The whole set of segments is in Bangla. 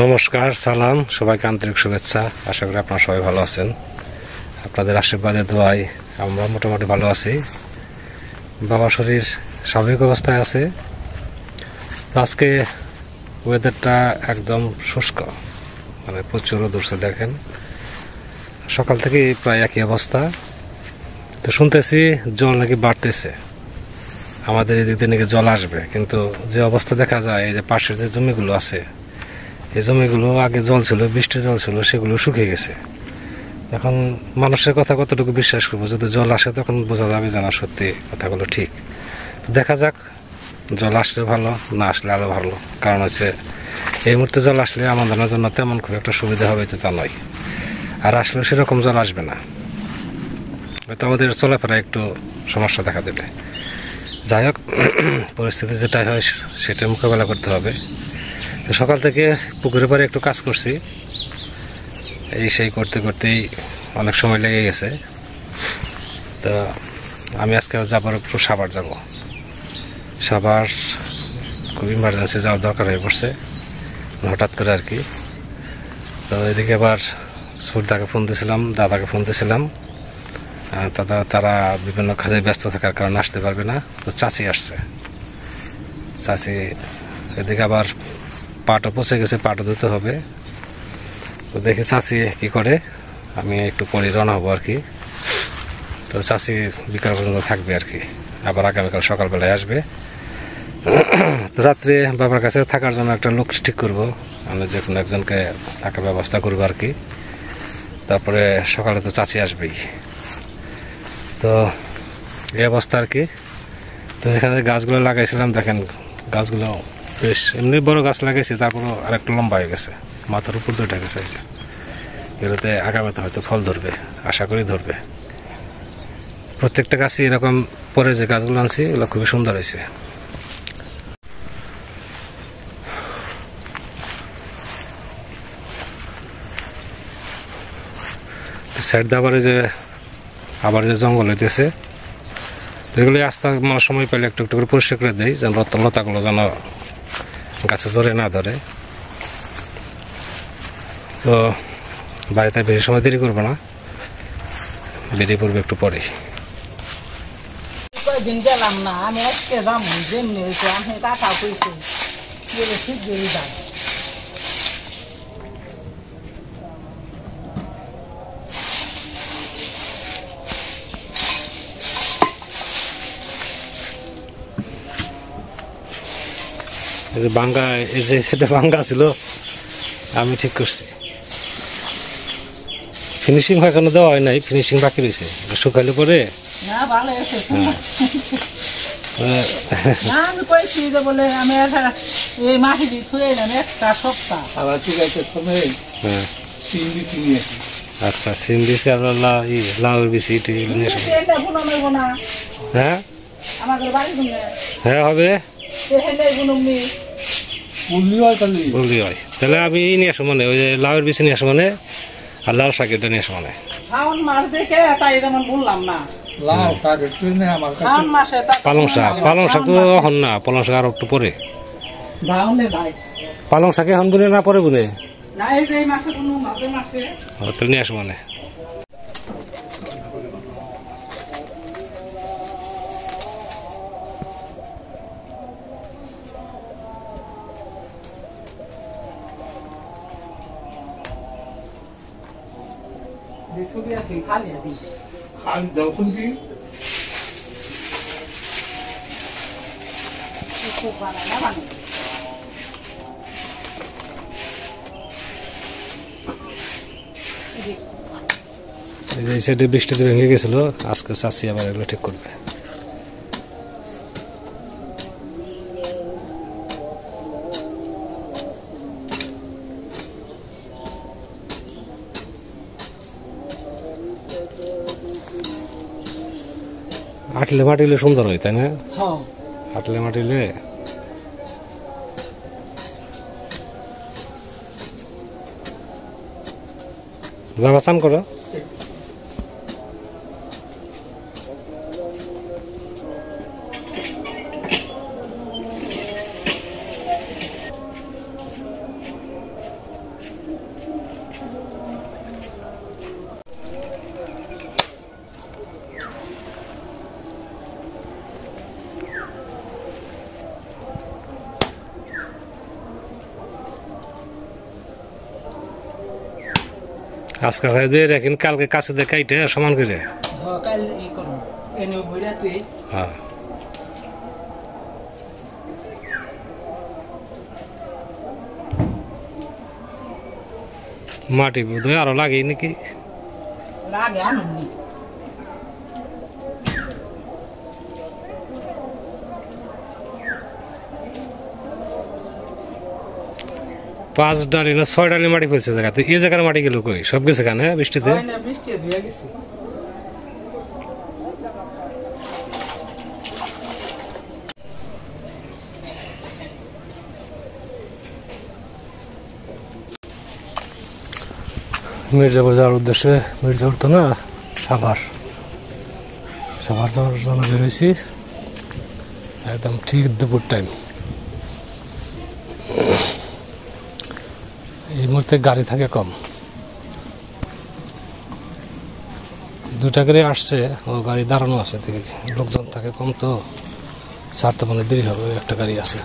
নমস্কার, সালাম, সবাইকে আন্তরিক শুভেচ্ছা। আশা করি আপনারা সবাই ভালো আছেন। আপনাদের আশীর্বাদে দোয়ায় আমরা মোটামুটি ভালো আছি। বাবার শরীর স্বাভাবিক অবস্থায় আছে। আজকে ওয়েদারটা একদম শুষ্ক, মানে প্রচুর রোদ উঠছে। দেখেন সকাল থেকে প্রায় একই অবস্থা। তো শুনতেছি জল নাকি বাড়তেছে, আমাদের এদিক দিয়ে নাকি জল আসবে, কিন্তু যে অবস্থা দেখা যায় এই যে পাশের যে জমিগুলো আছে, এই জমিগুলো আগে জল ছিল, বৃষ্টির জল ছিল, সেগুলো শুকিয়ে গেছে। এখন মানুষের কথা কতটুকু বিশ্বাস করবো? যদি জল আসে তখন বোঝা যাবে যে না, সত্যি কথাগুলো ঠিক। দেখা যাক, জল আসলে ভালো, না আসলে আরো ভালো। কারণ হচ্ছে এই মুহূর্তে জল আসলে আমাদের জন্য তেমন খুব একটা সুবিধা হবে যে তা নয়, আর আসলেও সেরকম জল আসবে না, হয়তো আমাদের চলাফেরা একটু সমস্যা দেখা দেবে। যাই হোক, পরিস্থিতি যেটাই হয় সেটা মোকাবেলা করতে হবে। সকাল থেকে পুকুরের পাড়ে একটু কাজ করছি, এই সেই করতে করতেই অনেক সময় লেগে গেছে। তো আমি আজকে যাবার একটু সাভার যাব। সাভার খুব ইমার্জেন্সি যাওয়ার দরকার হয়ে পড়ছে হঠাৎ করে আর কি। তো এদিকে আবার সুরদাকে ফোন দিয়েছিলাম, দাদাকে ফোন দিয়েছিলাম, তারা বিভিন্ন কাজে ব্যস্ত থাকার কারণে আসতে পারবে না। তো চাচি আসছে, চাচি এদিকে আবার পাটও পচে গেছে, পাটও দিতে হবে। তো দেখি চাচি কি করে, আমি একটু পরে রওনা হবো আর কি। তো চাচি বিকাল পর্যন্ত থাকবে আর কি, আবার আগামীকাল সকালবেলায় আসবে। তো রাত্রে বাবার কাছে থাকার জন্য একটা লোক ঠিক করবো, আমি যে কোনো একজনকে থাকার ব্যবস্থা করবো আর কি। তারপরে সকালে তো চাচি আসবেই। তো এই অবস্থা আর কি। তো যেখানে গাছগুলো লাগাইছিলাম, দেখেন গাছগুলো বেশ এমনি বড় গাছ লাগাইছে, তারপরও আরেকটু লম্বা হয়ে গেছে, মাথার উপর দিয়ে উঠে গেছে। এগুলোতে আগামীতে হয়তো ফল ধরবে, আশা করি ধরবে। প্রত্যেকটা গাছই এরকম পরে যে গাছগুলো আনছি এগুলো খুবই সুন্দর হয়েছে। সাইড দিয়ে আবার যে জঙ্গল হইতেছে, তো এগুলো আস্তে মানে সময় পেলে একটু একটু করে পরিষ্কার করে দেয়, যেন লতাগুলো যেন গাছে ধরে না ধরে। তো বাড়িতে বেশি সময় দেরি করবো না, বেরিয়ে পড়বে একটু পরে। দিন গেলাম না, আমি আজকে যাম, যেমনি হয়েছে আমি কাটা কইছি ঠিক দিয়ে যাই। এই যে ভাঙ্গা, এই যে সেটা ভাঙ্গা ছিল, আমি ঠিক করছি। ফিনিশিং এখনো দেওয়া হয় নাই, ফিনিশিং বাকি রয়েছে, শুকাইলে পরে। না ভালো আছে, আমি কইছি যে বলে আমি এই মাটি দিয়ে থুয়ে এলাম একটা সপ্তাহ। আবার ঠিক আছে, হ্যাঁ আচ্ছা, সিম দিছে আর লাউয়ের বেশি হ্যাঁ হ্যাঁ হবে, বললি হয়। তাহলে আমি নিয়ে আসো, মানে ওই যে লাউয়ের বেশি নিয়ে আসো, মানে আর লাউ শাকেরটা নিয়ে আসো, মানে শাওন মাস দেখে তাই যেমন বললাম না। পালং শাক তো এখন না, পালং শাক আর একটু পরে। পালং শাকে এখন বুনে না পরে বুনে, তাহলে নিয়ে আসো মানে। এই সাইডে বৃষ্টিতে ভেঙে গেছিল, আজকে চাষি আবার এগুলো ঠিক করবে। আটলে মাটিলে সুন্দর হয়, তাই না? আটলে মাটিলে যাবা চান করো। আজকে হয় দিয়ে রাখেন, কালকে কাছে দিয়ে কাইটে সমান করে। কাল ই করো এনে বইরাতে। হ্যাঁ মাটি বোধহয় আরো লাগে নাকি? লাগে আনুনি। পাঁচ ডালি না 6 ডালি মাটি ফেলছে জায়গাতে। এই জায়গার মাটি গেল কই? সব গেছে কানে বৃষ্টিতে। হয় না, বৃষ্টি ধুয়ে গেছে। মির্জাপুর যাওয়ার উদ্দেশ্যে, মির্জাপুর তো না সাভার যাওয়ার জন্য বেরোইছি একদম ঠিক দুপুর টাইম। এই মুহূর্তে গাড়ি থাকে কম, 2টা গাড়ি আসছে, ও গাড়ি দাঁড়ানো আছে, দেখি লোকজন থাকে কম তো ছাড়তে মনে দেরি হবে। একটা গাড়ি আছে।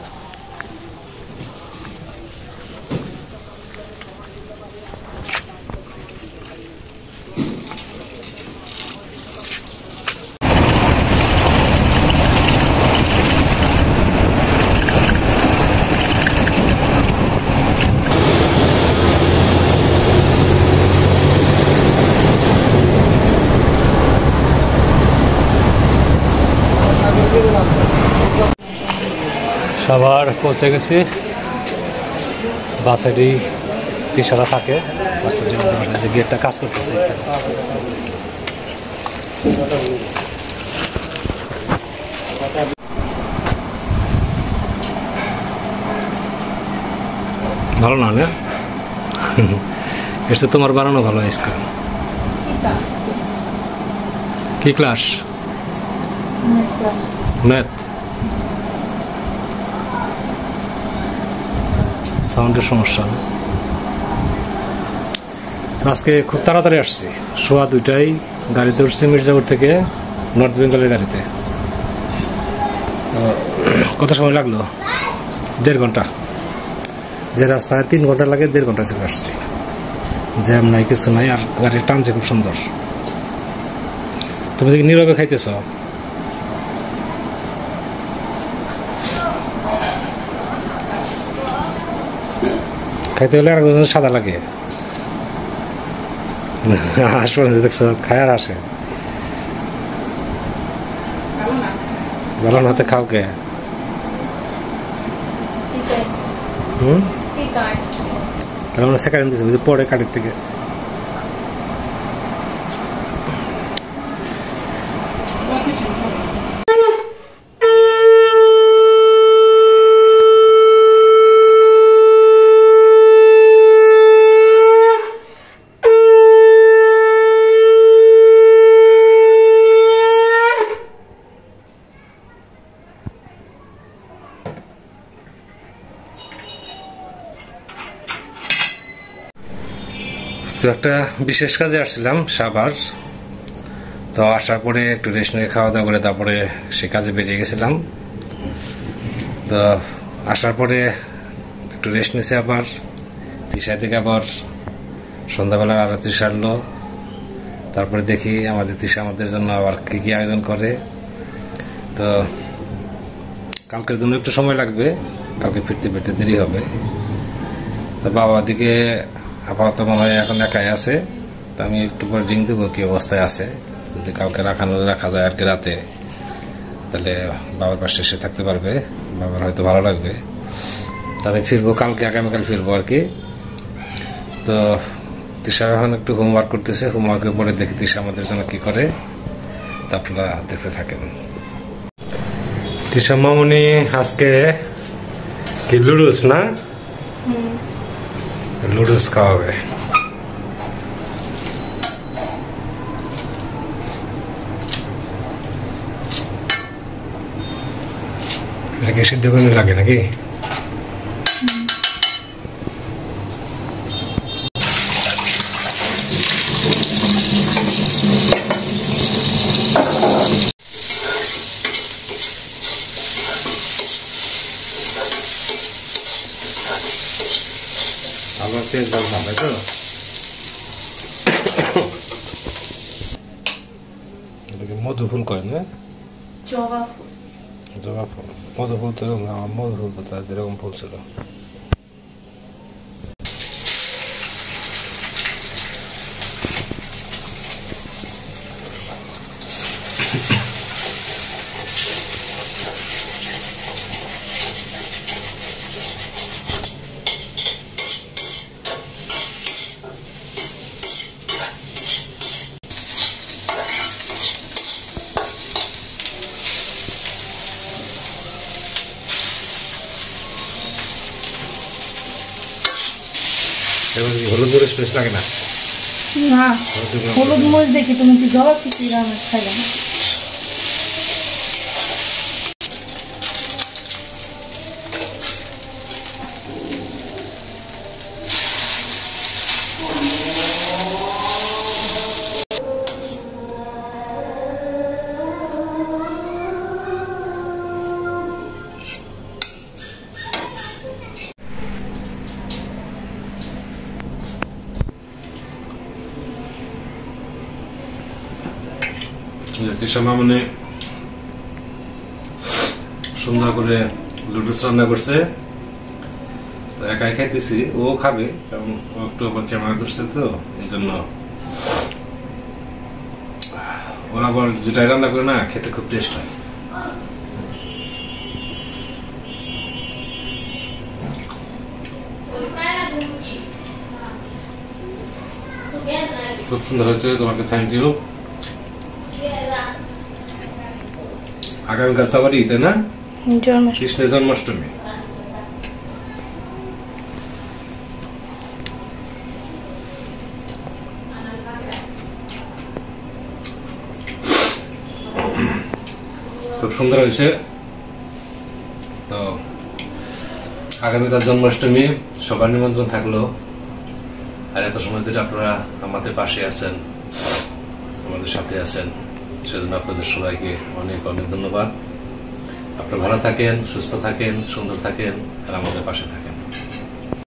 সাভার পৌঁছে গেছি। বাসেরই পিছারা থাকে, বাসের গেটটা কাজ করতেছে। ভালো না না এসে তোমার বানানো ভালো আইসক্রিম। কি ক্লাস? ম্যাথ। সাউন্ডের সমস্যা। আজকে খুব তাড়াতাড়ি আসছি, 2:15 গাড়িতে উঠছি মির্জাপুর থেকে নর্থ বেঙ্গলের গাড়িতে। কত সময় লাগলো? 1.5 ঘন্টা। যে রাস্তায় 3 ঘন্টা লাগে, 1.5 ঘন্টা চলে আসছি। জ্যাম নাই, কিছু নাই, আর গাড়ি টানছে খুব সুন্দর। তুমি দেখি নীরবে খাইতেছ। খাইতে হলে আর সাদা লাগে। হাসপাতালে দেখছো খায় আর আসে। ভালো না হতে খাও কে? তাহলে সেকেন্ড দিয়েছে পরে কাটির থেকে। তো একটা বিশেষ কাজে আসছিলাম সাভার। তো আসার পরে একটু রেস্ট নিয়ে খাওয়া দাওয়া করে তারপরে সে কাজে বেরিয়ে গেছিলাম। তো আসার পরে একটু রেস্ট নিয়েছি, আবার তিশা থেকে আবার সন্ধ্যাবেলার আরতি সারলো। তারপরে দেখি আমাদের তিশা আমাদের জন্য আবার কি কি আয়োজন করে। তো কালকের জন্য একটু সময় লাগবে, কালকে ফিরতে ফিরতে দেরি হবে। তো বাবা দিকে আপাতত মনে হয় এখন একাই আছে। তো আমি একটু পরে রিং দেবো কি অবস্থায় আছে। যদি কাউকে রাখা যায় আর কি রাতে, তাহলে বাবার পাশে এসে থাকতে পারবে, বাবার হয়তো ভালো লাগবে। তবে ফিরবো কালকে, আগামীকাল ফিরবো আর কি। তো তিশা এখন একটু হোমওয়ার্ক করতেছে, হোমওয়ার্কের পরে দেখি তিশা আমাদের জন্য কি করে, তা আপনারা দেখতে থাকেন। তিশা মামনি আজকে কি লুডুস না? লুডুস খাওয়াবে। এটাকে সিদ্ধ করে লাগে নাকি? আবার পেঁয়াজ ভাজলাম, তাই তো? এটাকে মধু ফুল কয় না? জবা ফুল। জবা ফুল, মধু ফুল তো এরকম না, আমার মধু ফুল তো যেরকম ফুল ছিল। এবার কি হলুদ মরিচ টেস্ট লাগে না? না, হলুদ মরিচ দেখি তুমি কি জবা খিচুড়ি রান্না খাইলে না? তিশা মানে সুন্দর করে লুডুস রান্না করছে, তো একাই খাইতেছি, ও খাবে কারণ ও একটু আবার ক্যামেরা করছে, তো এই জন্য ওরা আবার যেটাই রান্না করে না খেতে খুব টেস্ট হয়। খুব সুন্দর হয়েছে, তোমাকে থ্যাংক ইউ। আগামীকাল তো আবার ঈদ না, কৃষ্ণের জন্মাষ্টমী। খুব সুন্দর হয়েছে। তো আগামীকাল জন্মাষ্টমী, সবার নিমন্ত্রণ থাকলো। আর এত সময় ধরে আপনারা আমাদের পাশে আছেন, আমাদের সাথে আছেন, সেজন্য আপনাদের সবাইকে অনেক অনেক ধন্যবাদ। আপনারা ভালো থাকেন, সুস্থ থাকেন, সুন্দর থাকেন, আর আমাদের পাশে থাকেন।